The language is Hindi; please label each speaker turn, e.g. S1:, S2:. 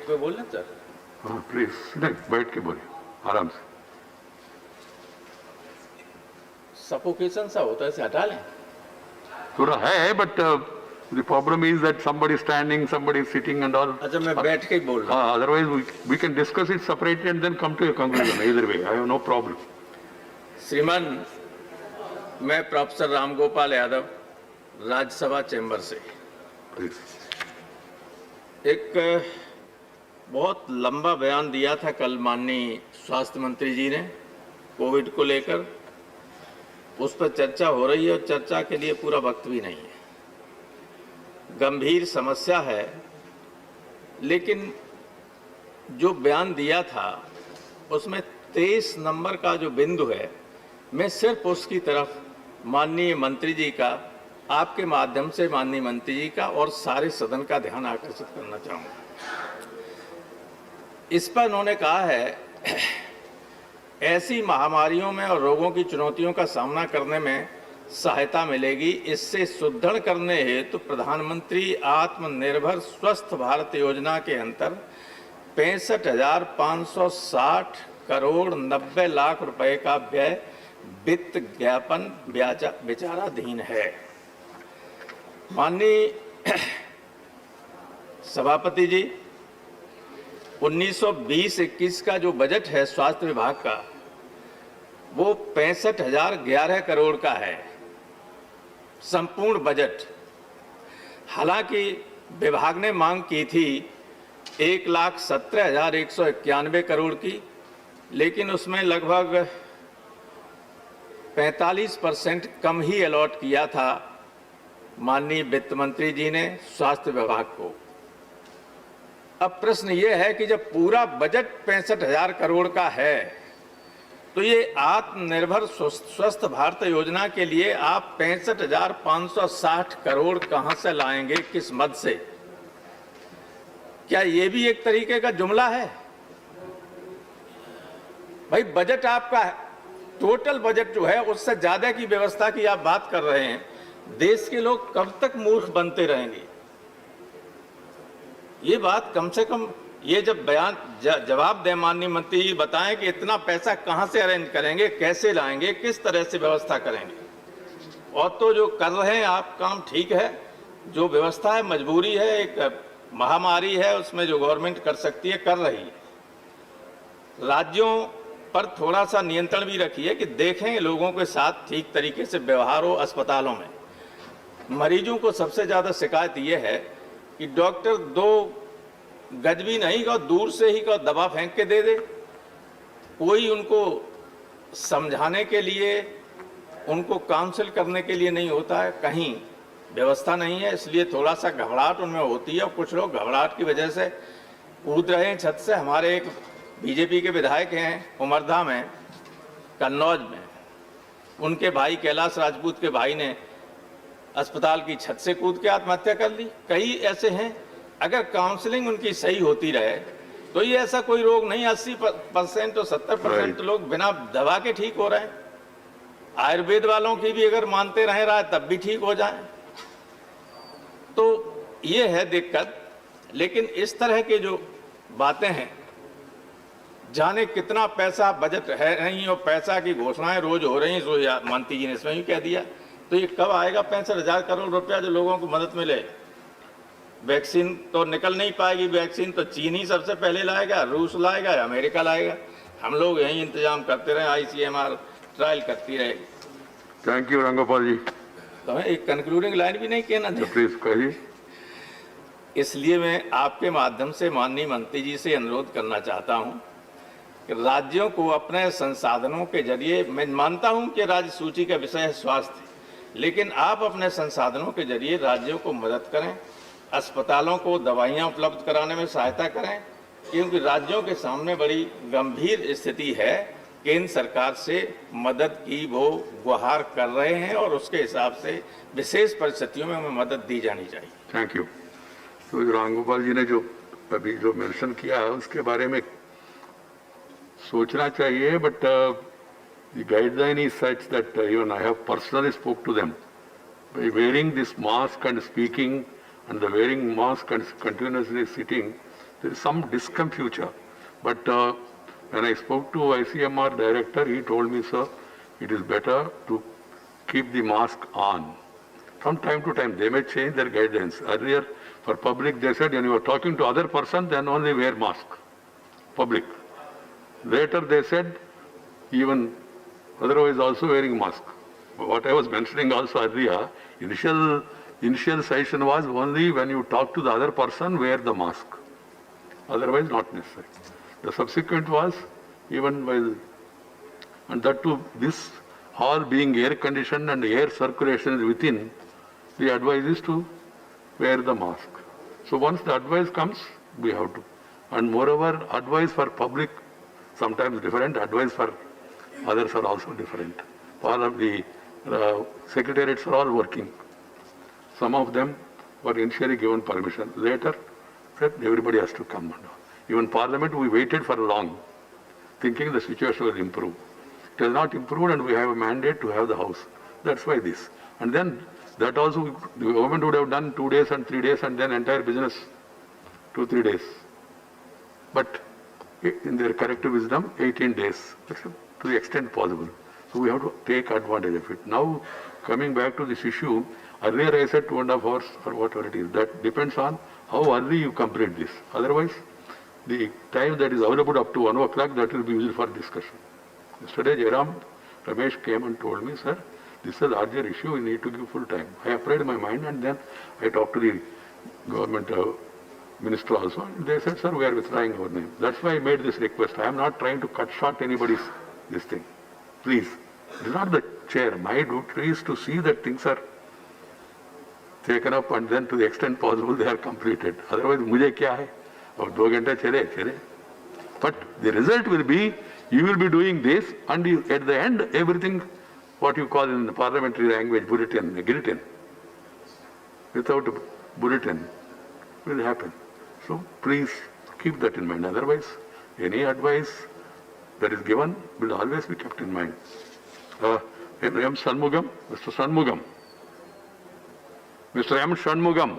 S1: कोई बोल सर?
S2: हाँ प्लीज, नहीं बैठ के बोलिए आराम से।
S1: सफोकेशन सा होता है, इसे हटा लें।
S2: थोड़ा है but the problem is that somebody is standing, somebody is sitting and all.
S1: अच्छा, मैं बैठ के ही बोल रहा हूँ।
S2: Otherwise we can discuss it separately and then come to a conclusion. Either way, I have no problem.
S1: श्रीमान, मैं प्रोफेसर रामगोपाल यादव, राज्यसभा चैम्बर से।
S2: Please.
S1: एक बहुत लंबा बयान दिया था कल माननीय स्वास्थ्य मंत्री जी ने कोविड को लेकर। उस पर चर्चा हो रही है और चर्चा के लिए पूरा वक्त भी नहीं है। गंभीर समस्या है, लेकिन जो बयान दिया था उसमें 23 नंबर का जो बिंदु है, मैं सिर्फ उसकी तरफ माननीय मंत्री जी का, आपके माध्यम से माननीय मंत्री जी का और सारे सदन का ध्यान आकर्षित करना चाहूँगा। इस पर उन्होंने कहा है, ऐसी महामारियों में और रोगों की चुनौतियों का सामना करने में सहायता मिलेगी। इससे सुदृढ़ करने हेतु प्रधानमंत्री आत्मनिर्भर स्वस्थ भारत योजना के अंतर 65,560 करोड़ 90 लाख रुपए का व्यय वित्त ज्ञापन विचाराधीन है। माननीय सभापति जी, 1920-21 का जो बजट है स्वास्थ्य विभाग का, वो 65,011 करोड़ का है संपूर्ण बजट। हालांकि विभाग ने मांग की थी 1,17,191 करोड़ की, लेकिन उसमें लगभग 45% कम ही अलॉट किया था माननीय वित्त मंत्री जी ने स्वास्थ्य विभाग को। अब प्रश्न ये है कि जब पूरा बजट 65,000 करोड़ का है, तो ये आत्मनिर्भर स्वस्थ भारत योजना के लिए आप 65,560 करोड़ कहां से लाएंगे, किस मद से? क्या ये भी एक तरीके का जुमला है? भाई, बजट आपका टोटल बजट जो है उससे ज्यादा की व्यवस्था की आप बात कर रहे हैं। देश के लोग कब तक मूर्ख बनते रहेंगे? ये बात कम से कम ये जब बयान जवाब दे माननीय मंत्री जी, बताएं कि इतना पैसा कहां से अरेंज करेंगे, कैसे लाएंगे, किस तरह से व्यवस्था करेंगे। और तो जो कर रहे हैं आप काम ठीक है, जो व्यवस्था है मजबूरी है, एक महामारी है, उसमें जो गवर्नमेंट कर सकती है कर रही है। राज्यों पर थोड़ा सा नियंत्रण भी रखिए कि देखें लोगों के साथ ठीक तरीके से व्यवहार हो। अस्पतालों में मरीजों को सबसे ज्यादा शिकायत ये है कि डॉक्टर 2 गज भी नहीं का दूर से ही का दवा फेंक के दे दे। कोई उनको समझाने के लिए, उनको काउंसिल करने के लिए नहीं होता है, कहीं व्यवस्था नहीं है। इसलिए थोड़ा सा घबराहट उनमें होती है और कुछ लोग घबराहट की वजह से कूद रहे हैं छत से। हमारे एक बीजेपी के विधायक हैं उमरधा में, कन्नौज में, उनके भाई कैलाश राजपूत के भाई ने अस्पताल की छत से कूद के आत्महत्या कर ली। कई ऐसे हैं, अगर काउंसलिंग उनकी सही होती रहे तो ये ऐसा कोई रोग नहीं, 80% तो 70% लोग बिना दवा के ठीक हो रहे हैं। आयुर्वेद वालों की भी अगर मानते रहे रहा तब भी ठीक हो जाए। तो ये है दिक्कत। लेकिन इस तरह के जो बातें हैं, जाने कितना पैसा बजट है नहीं और पैसा की घोषणाएं रोज हो रही हैं। मंत्री जी ने इसमें भी कह दिया, तो ये कब आएगा 65,000 करोड़ रुपया जो लोगों को मदद मिले? वैक्सीन तो निकल नहीं पाएगी। वैक्सीन तो चीन ही सबसे पहले लाएगा, रूस लाएगा, अमेरिका लाएगा। हम लोग यही इंतजाम करते रहे, ICMR ट्रायल करती रहेगी।
S2: थैंक यू रामगोपाल जी।
S1: तो एक कंक्लूडिंग लाइन भी नहीं कहना चाहिए?
S2: प्लीज कहिए।
S1: इसलिए मैं आपके माध्यम से माननीय मंत्री जी से अनुरोध करना चाहता हूं कि राज्यों को अपने संसाधनों के जरिए, मैं मानता हूं कि राज्य सूची का विषय है स्वास्थ्य, लेकिन आप अपने संसाधनों के जरिए राज्यों को मदद करें, अस्पतालों को दवाइयां उपलब्ध कराने में सहायता करें, क्योंकि राज्यों के सामने बड़ी गंभीर स्थिति है। केंद्र सरकार से मदद की वो गुहार कर रहे हैं और उसके हिसाब से विशेष परिस्थितियों में हमें मदद दी जानी चाहिए।
S2: Thank you. तो रामगोपाल जी ने जो अभी जो मेंशन किया है उसके बारे में सोचना चाहिए, but the guideline is such that even I have personally spoke to them. By wearing this mask and speaking and the wearing mask and continuously sitting, there is some discomfiture. But when I spoke to ICMR director, he told me, sir, it is better to keep the mask on. From time to time, they may change their guidelines. Earlier, for public, they said when you are talking to other person, then only wear mask. Public. Later, they said even otherwise also wearing mask. What I was mentioning also earlier, initial session was only when you talk to the other person, wear the mask. Otherwise, not necessary. The subsequent was even while, and that too, this hall being air conditioned and air circulation is within, the advice is to wear the mask. So once the advice comes, we have to. And moreover, advice for public sometimes different, advice for others are also different. All of the secretariats are all working. Some of them were initially given permission. Later, said everybody has to come. Even Parliament, we waited for long, thinking the situation will improve. It has not improved, and we have a mandate to have the House. That's why this. And then that also, the government would have done 2 days and 3 days, and then entire business 2-3 days. But in their corrective wisdom, 18 days, to the extent possible. So we have to take advantage of it. Now, coming back to this issue, earlier I said 2.5 hours or whatever it is. That depends on how early you complete this. Otherwise, the time that is available up to 1 o'clock, that will be used for discussion. Yesterday, Jairam Ramesh came and told me, sir, this is a larger issue, we need to give full time. I applied my mind, and then I talked to the government minister also, and they said, sir, we are withdrawing our name. That's why I made this request. I am not trying to cut short anybody's this thing. Please, it is not the chair. My duty is to see that things are taken up, and then to the extent possible they are completed. Otherwise, mujhe kya hai? Ab 2 ghante chale. But the result will be, you will be doing this, and you, at the end, everything, what you call in the parliamentary language, guillotine, without a bulletin, will happen. So please keep that in mind. Otherwise, any advice that is given will always be kept in mind. M. Shanmugam, Mr. Shanmugam. Mr. M. Shanmugam.